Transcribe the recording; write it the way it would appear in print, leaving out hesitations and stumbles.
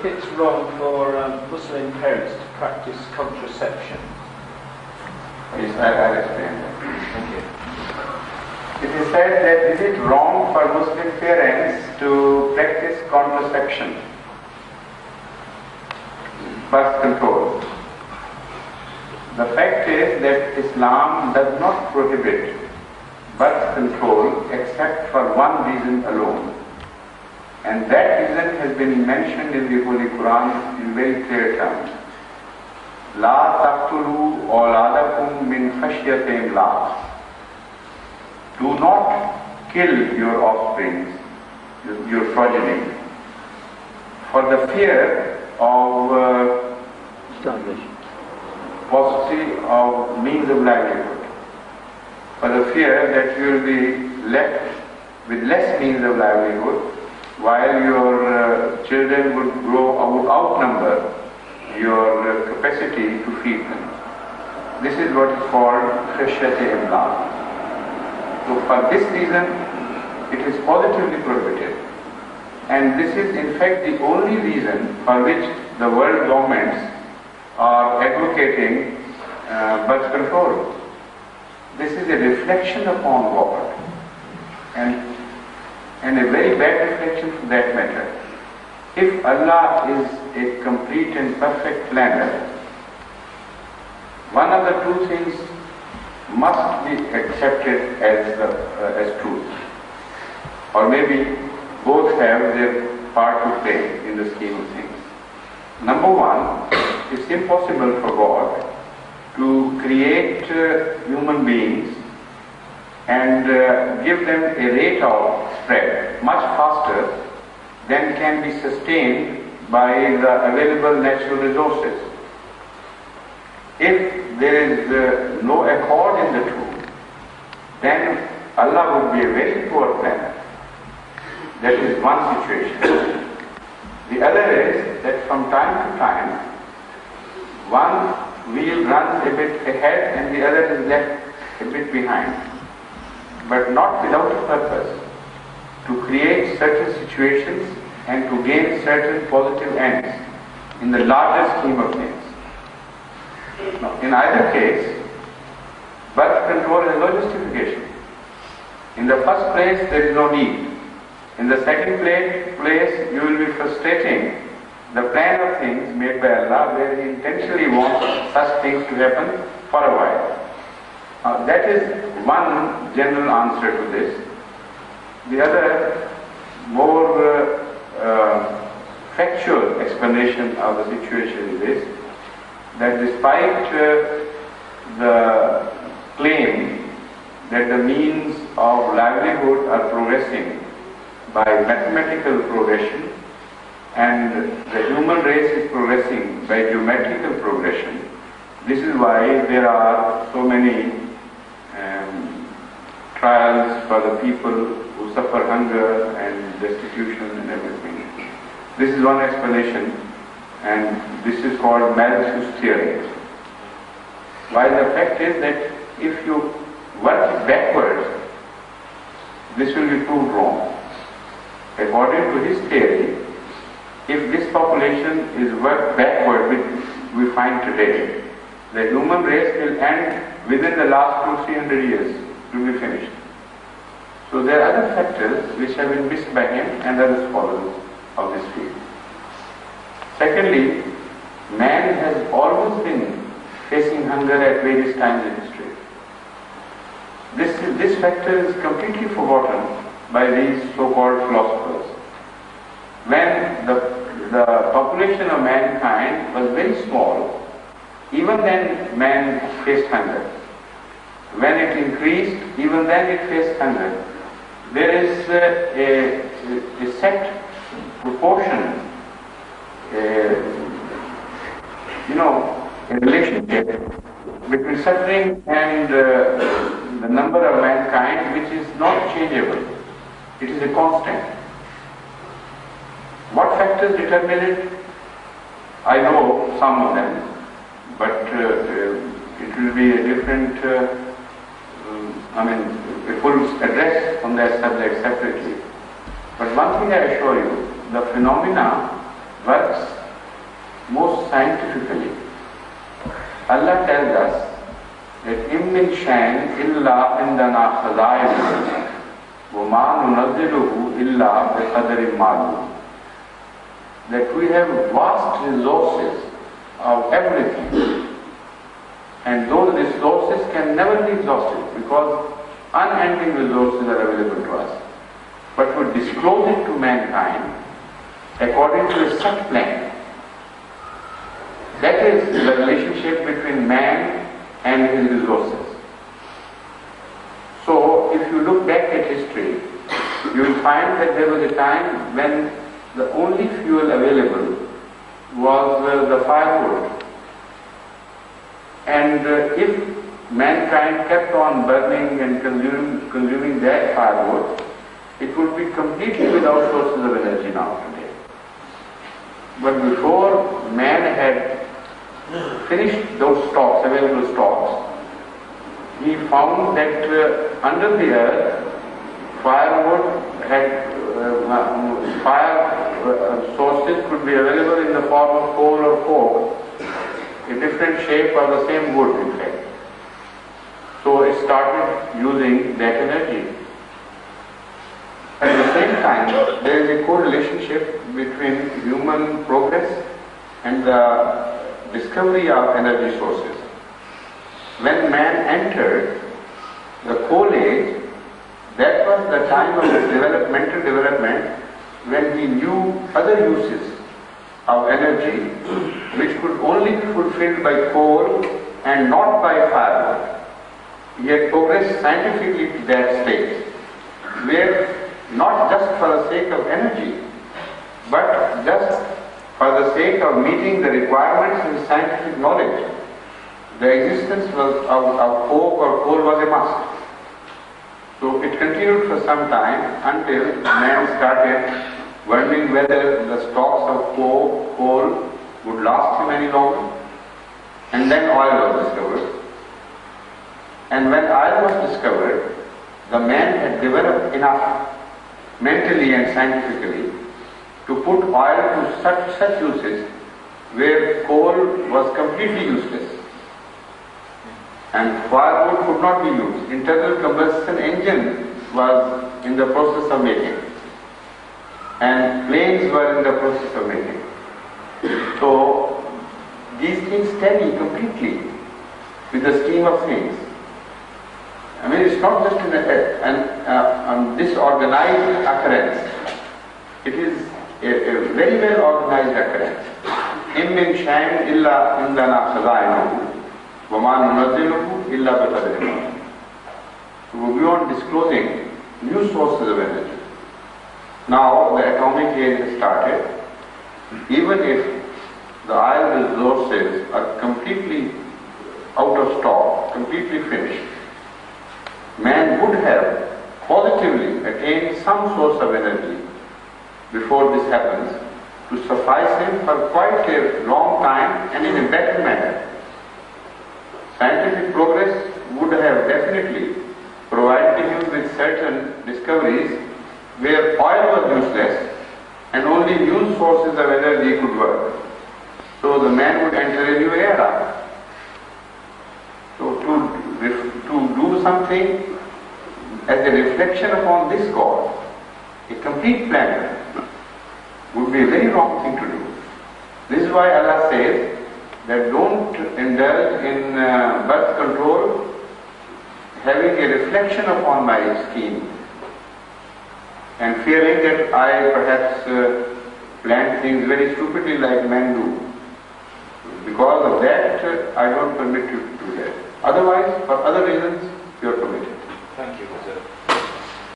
it's wrong for Muslim parents to practice contraception? Yes, I'll explain that. Thank you. It is said that is it wrong for Muslim parents to practice contraception, birth control? The fact is that Islam does not prohibit birth control except for one reason alone. And that reason has been mentioned in the Holy Quran in very clear terms. La taqtulu awladakum min khashyati imlaq. Do not kill your offspring, your progeny, for the fear of paucity of means of livelihood, for the fear that you will be left with less means of livelihood, while your children would outnumber your capacity to feed them. This is what is called khashyati imlaq. So for this reason, it is positively prohibited. And this is in fact the only reason for which the world governments are advocating birth control. This is a reflection upon God, and a very bad reflection for that matter. If Allah is a complete and perfect planner, one of the two things must be accepted as truth, or maybe both have their part to play in the scheme of things. Number one, it's impossible for God to create human beings and give them a rate of spread much faster than can be sustained by the available natural resources. If there is no accord in the two, then Allah would be a very poor planner. That is one situation. The other is that from time to time, one wheel runs a bit ahead and the other is left a bit behind, but not without a purpose, to create certain situations and to gain certain positive ends in the larger scheme of things. Now, in either case, birth control has no justification. In the first place, there is no need. In the second place, you will be frustrating the plan of things made by Allah, where He intentionally wants such things to happen for a while. That is one general answer to this. The other, more factual explanation of the situation is this, that despite the claim that the means of livelihood are progressing by mathematical progression and the human race is progressing by geometrical progression, this is why there are so many trials for the people who suffer hunger and destitution and everything. This is one explanation, and this is called Malthus theory. While the fact is that if you work backwards, this will be proved wrong. According to his theory, if this population is worked backward, which we find today, the human race will end within the last 200-300 years to be finished. So there are other factors which have been missed by him and other scholars of this field. Secondly, man has always been facing hunger at various times in history. This factor is completely forgotten by these so-called philosophers. When the population of mankind was very small, even then man faced hunger. When it increased, even then it faced hunger. There is a set proportion, a relationship between suffering and the number of mankind, which is not changeable. It is a constant. What factors determine it? I know some of them, but it will be a different, a full address on that subject separately. But one thing I assure you, the phenomena works most scientifically. Allah tells us that إِن مِّن شَيْءٍ إِلَّا عِندَنَا خَزَائِنُهُ وَمَا نُنَزِّلُهُ إِلَّا بِقَدَرٍ مَّعْلُومٍ. That we have vast resources of everything, and those resources can never be exhausted because unending resources are available to us. But we disclose it to mankind according to a set plan. That is the relationship between man and his resources. So, if you look back at history, you will find that there was a time when the only fuel available was the firewood. And if mankind kept on burning and consuming that firewood, it would be completely without sources of energy now today. But before man had finished those stocks, available stocks, he found that under the earth, firewood had fire sources could be available in the form of coal or coke, a different shape of the same wood in fact. So it started using that energy. At the same time, there is a correlationship between human progress and the discovery of energy sources. When man entered the coal age, that was the time of his developmental development when he knew other uses of energy which could only be fulfilled by coal and not by firewood. He had progressed scientifically to that stage where not just for the sake of energy but just for the sake of meeting the requirements of scientific knowledge, the existence of coke or coal was a must. So it continued for some time until man started wondering whether the stocks of coal would last him any longer. And then oil was discovered. And when oil was discovered, the man had developed enough mentally and scientifically to put oil to such uses where coal was completely useless. And firewood could not be used. Internal combustion engine was in the process of making. And planes were in the process of making. So these things tally completely with the scheme of things. I mean, it's not just an disorganized occurrence. It is a very well organized occurrence. إِن مِّن شَيْءٍ إِلَّا عِندَنَا خَزَائِنُهُ وَمَا نُنَزِّلُهُ إِلَّا بِقَدَرٍ مَّعْلُومٍ. So we go on disclosing new sources of energy. Now the atomic age has started. Even if the oil resources are completely out of stock, completely finished, man would have positively attained some source of energy before this happens to suffice him for quite a long time and in a better manner. Scientific progress would have definitely provided him with certain discoveries where oil was useless and only new sources of energy could work. So the man would enter a new era. So to do something as a reflection upon this God, a complete plan, would be a very wrong thing to do. This is why Allah says that don't indulge in birth control having a reflection upon my scheme and fearing that I perhaps plan things very stupidly like men do. Because of that, I don't permit you to do that. Otherwise, for other reasons,